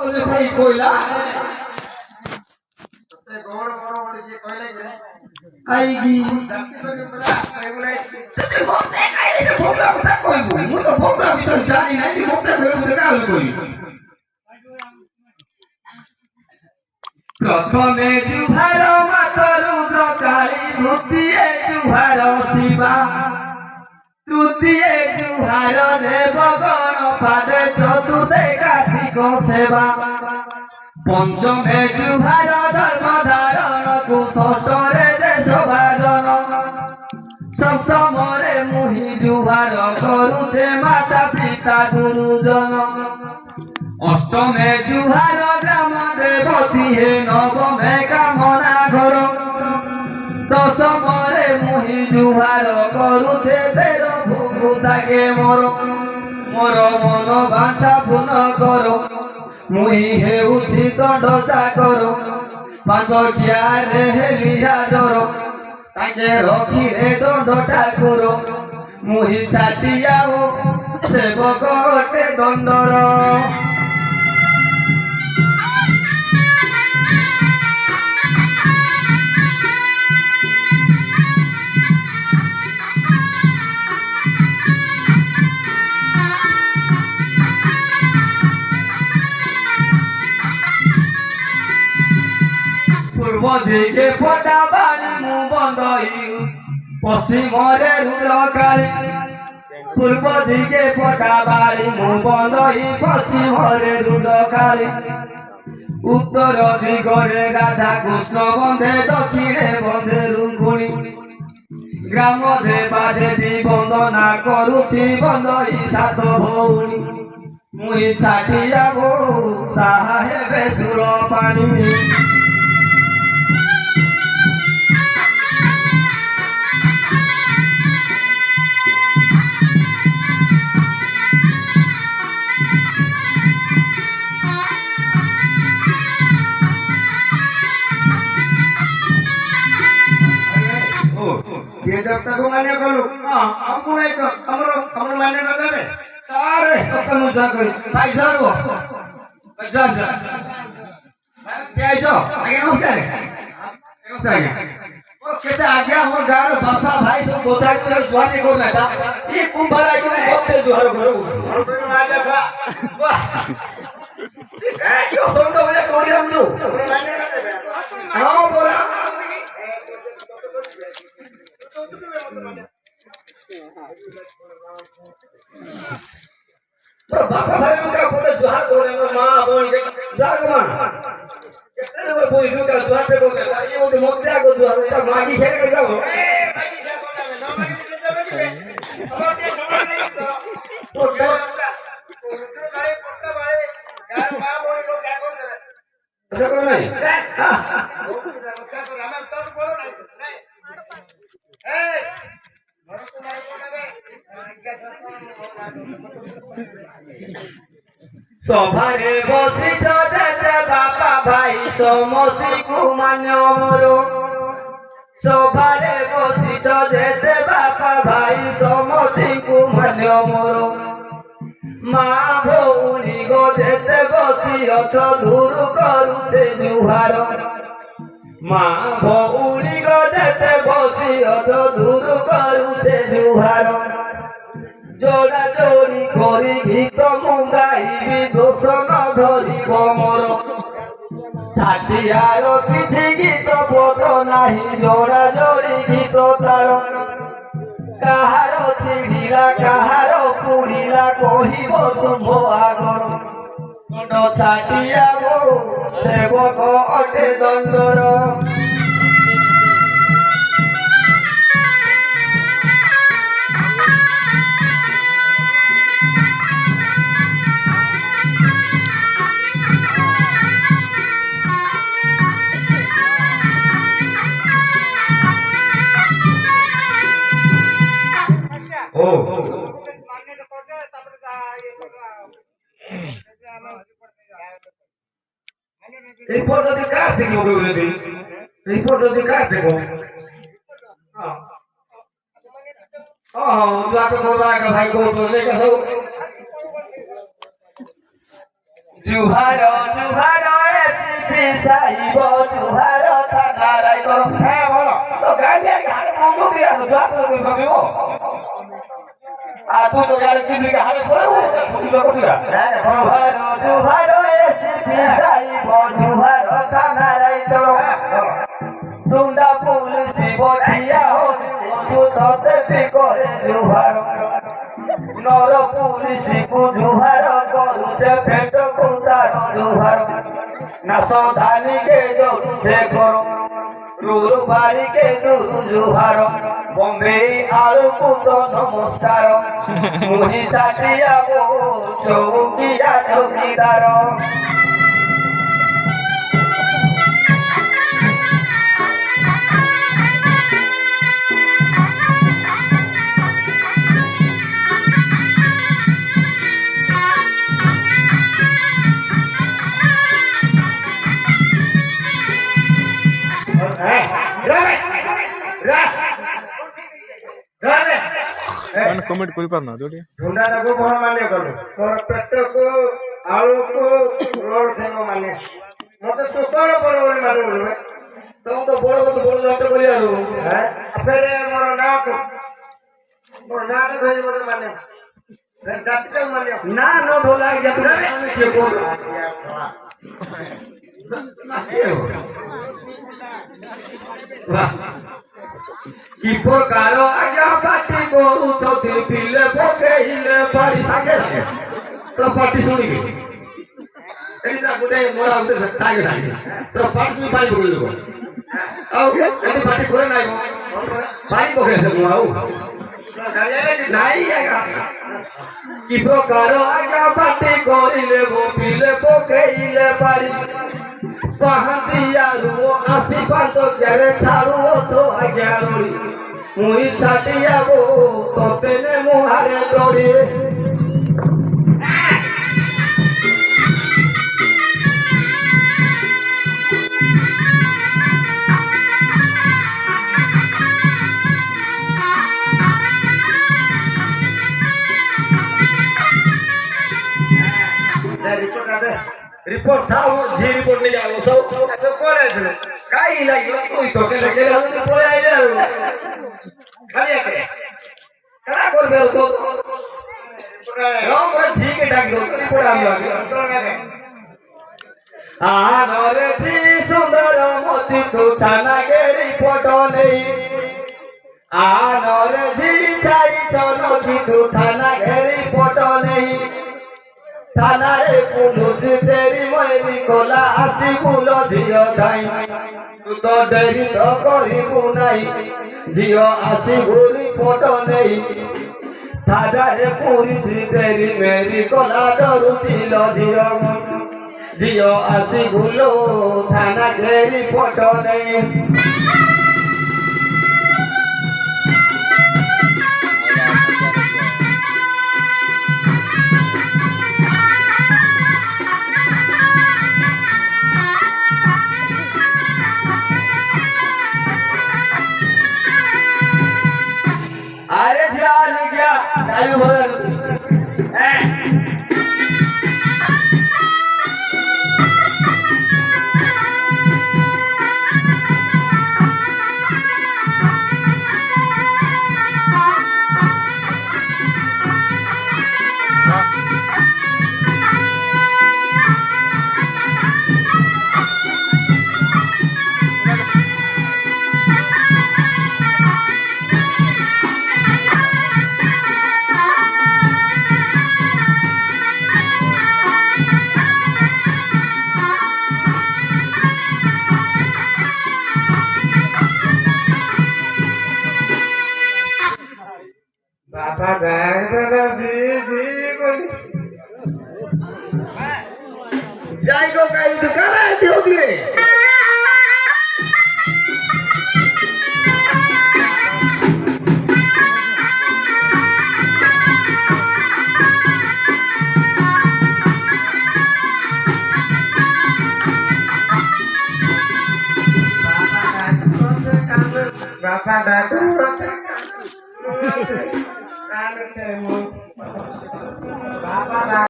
ওরে ভাই কইলা ते गोड़ गोड़ बोले जे कहले के আইগি जाति बने बड़ा कई बोले তুই বলতে কাইলে সে ভোগলা কথা কইবো মুই তো ভোগলা বিষয় জানি না তুই ভোগলা ধরে মুই কাল কইবি প্রথমে জুহার মাতরু দ্রকালী দ্বিতীয় জুহার শিবা তৃতীয় জুহার দেবগণ পাদে চতুর্থে কার্তিক সেবা পঞ্চমে জুহার ধর্ম ধারণকু ষষ্ঠরে দেশ ভাজন সপ্তমরে মুহি জুহার করুছে মাতা পিতা গুরুজন অষ্টমে জুহার গ্রাম দেবতী হে নবমে কামনা ঘর দশমরে মুহি জুহার করুছে তের ভুগু থাকে মোর মোর মন বাঞ্ছা পূর্ণ কর মুই হেউছি দণ্ড চাকর ପାଞ୍ଚ କିଆରେ ହେଲିଆ ଡର ତାଙ୍କେ ରଖିଲେ ଦଣ୍ଡ ଠାକୁର ମୁହିଁ ଛାଟିଆ ଓ ସେବକ ଅଟେ ଦଣ୍ଡର পূর্ব দিকে ফোটা বাড়ি মু বন্ধই পশ্চিমরে রুদ্রকালী পূর্ব দিকে ফোটা বাড়ি মু বন্ধই পশ্চিমরে রুদ্রকালী উত্তর দিগরে রাধা কৃষ্ণ বন্ধে দক্ষিণে বন্ধে রুঙ্গুণী গ্রাম দেবা দেবী বন্দনা করুছি বন্ধই সাত ভৌণী মুই ছাটিয়া বউ সাহা হেবে সুর পানি ये जब तक माने बोलो हां हमको नहीं तो हमरो माने न देबे अरे कतन जा कई भाई जारो जा जा क्या जो आगे नमस्कार नमस्कार ओ केते आगे हमर गार बापा भाई सब गोदा के जुआनी को ना ई कुंभारा के बोते जुहार घरो हमरो माने बा वाह ए क्यों सोंडो बोले कोड़ी हम जो माने न देबे हां बोला बापा भाई उनका बोले जुहार करे मां बोल के जुहार कमान केते लोग बोई का जुहार पे को ये वो मोत्या को जुहार का मागी खेल कर जाओ ए मागी से बोला में ना मागी से देबे के हमरो के समझ नहीं तो क्या गाड़ी पक्का मारे यार मां बोली लोग क्या कर दे ऐसा करो नहीं क्या कर हमें तो बोलो नहीं ए घर को मार को ना सभारे बसिछ जेते बापा भाई समस्ती को मान्य मोर सभारे बसिछ जेते बापा भाई समस्ती को मान्य मोर माँ भौणी गो जेते बसी अछ दूर करुछे जुहार माँ भौणी गो जेते बसी अछ दूर करुछे जुहार जोड़ा जोड़ी करी गीत मुगाइबी दोष न धरिब मोर छाटियार किछि गीत पद नाही जोड़ा जोड़ी गीत तार काहार चिड़िला काहार पुड़िला कहिब तुम आगर दंड छाटिया बो सेवक अटे दंडर रिपोर्ट যদি কার থেকে হবে যদি রিপোর্ট যদি কার থেকে হ্যাঁ দুয়াটো করবা কা ভাই কো তো লেখা সব जुहार ସାଇବ ଜୁହାର ଥାନା ରାଇତର হ্যাঁ বলো ତ ଗାଁରେ ଘାড়ে ମଙ୍ଗୁ দিয়া ତ ଜାତ ଭାବିବ ଆ ତୁ ତ ଗାଁରେ କିନ୍ତି ଘାড়ে ପଳେଇବ ବୁଝି ଲୋକ ତୁରା ଜୁହାର ଜୁହାର ଏସିପି ସାଇବ ଜୁହାର ଥାନା ରାଇତର ତୁଣ୍ଡା ପୁଲିସ ବଠିଆ ହୋ ତତେ ବି କରେ ଜୁହାର ନର ପୁଲିସକୁ ଜୁହାର କରୁଛେ ପେଟକୁ ତାର ଜୁହାର ନାଶ ଧାନିକେ ଜରୁଛେ କର ରୁରୁ ବାରିକେ ଦୁରୁ ଜୁହାର ବମ୍ବେ ଆଳୁକୁ ତ ନମସ୍କାର ମୁହିଁ ଚାଟିଆ ମୋ ଚୌକିଆ ଚୌକିଦାର ମାନେ କମେଣ୍ଟ କରିପାରୁନା ଯୋଉଠି ଢୁଣ୍ଡା ତାକୁ ଭଲ ମାନେ କଲୁ ତୋର ପେଟକୁ ଆଳୁକୁ ରୋଡ ଠେଙ୍ଗ ମାନେ ମତେ ତୁ କଣ ବଡ ବୋଲି ମାନେ ବୋଲୁ ତମ ତ ବଡ ବଡ ବଡ ଯାତ୍ରା କରିବାରୁ ଫେରେ ମୋର ନାଁକୁ ମୋର ନାଁଟା ଧରି ମତେ ମାନେ ଜାତିଟା ମାନେ ନା ନ ଧୋଲା ଯାତ୍ରା ଆମେ କିଏ କରୁ কি প্রকার আজ্ঞা পাটি করুছতি পিলে পকেইলে পাড়ি সাগে তোর পাটি শুনিকি এটা গুটে মোরা গুটে সাগে সাগে তোর পাটি শুনি পানি পকেই দেব আও এটি পাটি করে নাই পানি পকেই দেব আও নাই আগা কি প্রকার আজ্ঞা পাটি করিলে পিলে পকেইলে পাড়ি পাহাড়িয়ারু আশীর্বাদ গেলে ছাড়ুও তো আজ্ঞা রড়ি মুই ছাটিয়াবো তোতে নে মুহারে ডরি রিপোর্ট থাও জি রিপোর্ট নিয়ে যাবো সব তো কোনে ছিল কাই লাগিল তুই তো কেলে কেলে আমি পড়ে আইলে খালি একে কারা করবে তো রং জি কে ডাকি দো রিপোর্ট আমি লাগে আনরে জি সুন্দর মতি তো ছানা গে রিপোর্ট নেই আনরে জি চাই চলো কিন্তু থানা গে রিপোর্ট নেই থানারে পুলিশ তেরি মরি কোলা আসিবুল ঝিও ধাই তু তো দেরি তো করিবু নাই ঝিও আসিবু রিপোর্ট নেই থানারে পুলিশ তেরি মেরি কোলা ডরুছিল ঝিও ঝিও আসিবুল থানাকে রিপোর্ট নেই আরে জান গয়া টাইম হয়ে গেল হ্যাঁ বাবা দাদা জি জি বলি যাই গো কাই কারা দিও দিরে বাবা দাদা বাবা